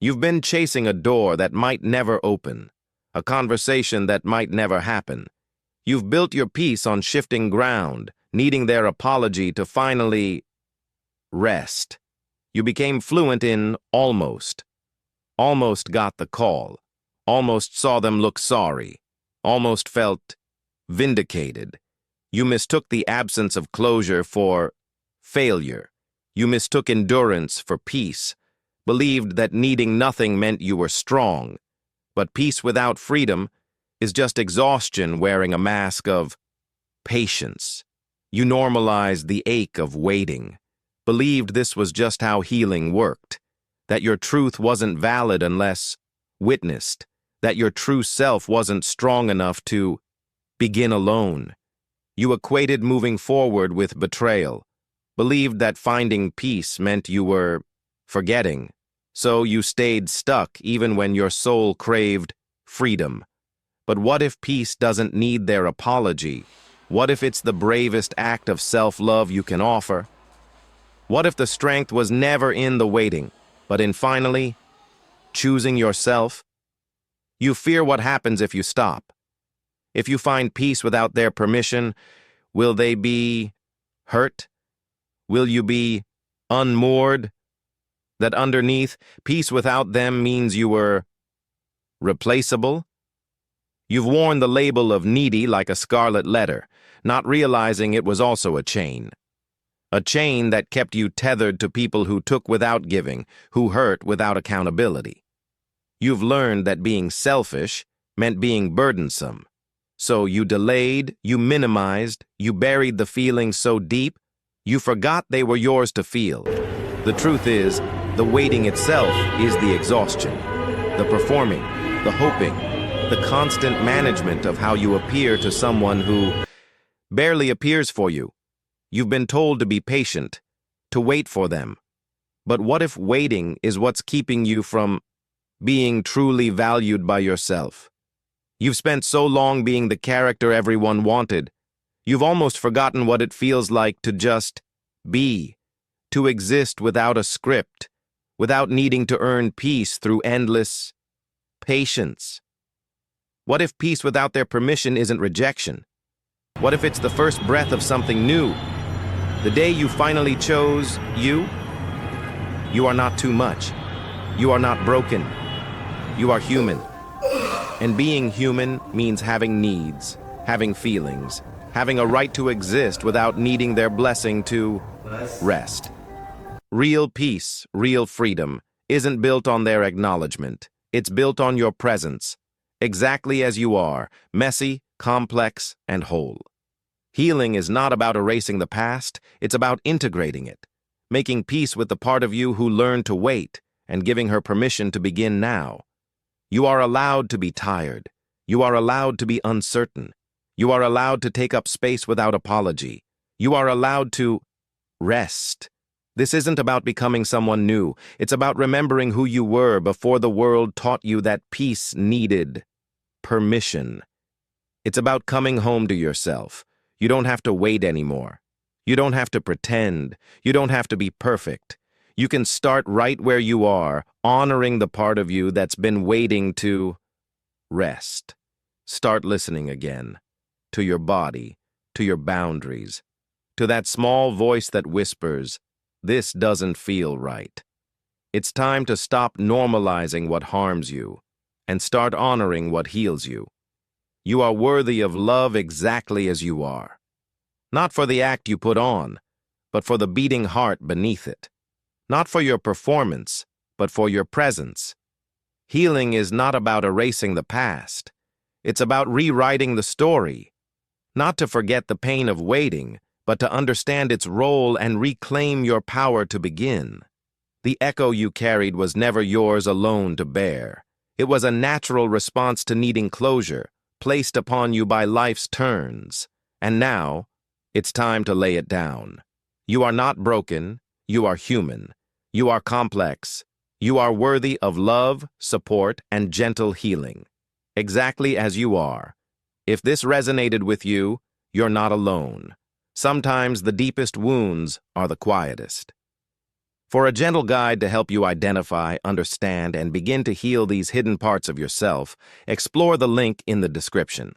You've been chasing a door that might never open, a conversation that might never happen. You've built your peace on shifting ground, needing their apology to finally rest. You became fluent in almost. Almost got the call. Almost saw them look sorry. Almost felt vindicated. You mistook the absence of closure for failure. You mistook endurance for peace. Believed that needing nothing meant you were strong. But peace without freedom is just exhaustion wearing a mask of patience. You normalized the ache of waiting. Believed this was just how healing worked. That your truth wasn't valid unless witnessed. That your true self wasn't strong enough to begin alone. You equated moving forward with betrayal. Believed that finding peace meant you were forgetting. So you stayed stuck even when your soul craved freedom. But what if peace doesn't need their apology? What if it's the bravest act of self-love you can offer? What if the strength was never in the waiting, but in finally choosing yourself? You fear what happens if you stop. If you find peace without their permission, will they be hurt? Will you be unmoored? That underneath, peace without them means you were replaceable? You've worn the label of needy like a scarlet letter, not realizing it was also a chain. A chain that kept you tethered to people who took without giving, who hurt without accountability. You've learned that being selfish meant being burdensome. So you delayed, you minimized, you buried the feelings so deep, you forgot they were yours to feel. The truth is, the waiting itself is the exhaustion, the performing, the hoping, the constant management of how you appear to someone who barely appears for you. You've been told to be patient, to wait for them. But what if waiting is what's keeping you from being truly valued by yourself? You've spent so long being the character everyone wanted, you've almost forgotten what it feels like to just be, to exist without a script, without needing to earn peace through endless patience. What if peace without their permission isn't rejection? What if it's the first breath of something new? The day you finally chose you? You are not too much. You are not broken. You are human. And being human means having needs, having feelings, having a right to exist without needing their blessing to rest. Real peace, real freedom, isn't built on their acknowledgement. It's built on your presence, exactly as you are, messy, complex, and whole. Healing is not about erasing the past, it's about integrating it, making peace with the part of you who learned to wait, and giving her permission to begin now. You are allowed to be tired. You are allowed to be uncertain. You are allowed to take up space without apology. You are allowed to rest. This isn't about becoming someone new. It's about remembering who you were before the world taught you that peace needed permission. It's about coming home to yourself. You don't have to wait anymore. You don't have to pretend. You don't have to be perfect. You can start right where you are, honoring the part of you that's been waiting to rest. Start listening again, to your body, to your boundaries, to that small voice that whispers, "This doesn't feel right." It's time to stop normalizing what harms you and start honoring what heals you. You are worthy of love exactly as you are. Not for the act you put on, but for the beating heart beneath it. Not for your performance, but for your presence. Healing is not about erasing the past. It's about rewriting the story. Not to forget the pain of waiting, but to understand its role and reclaim your power to begin. The echo you carried was never yours alone to bear. It was a natural response to needing closure, placed upon you by life's turns. And now, it's time to lay it down. You are not broken. You are human. You are complex. You are worthy of love, support, and gentle healing. Exactly as you are. If this resonated with you, you're not alone. Sometimes the deepest wounds are the quietest. For a gentle guide to help you identify, understand, and begin to heal these hidden parts of yourself, explore the link in the description.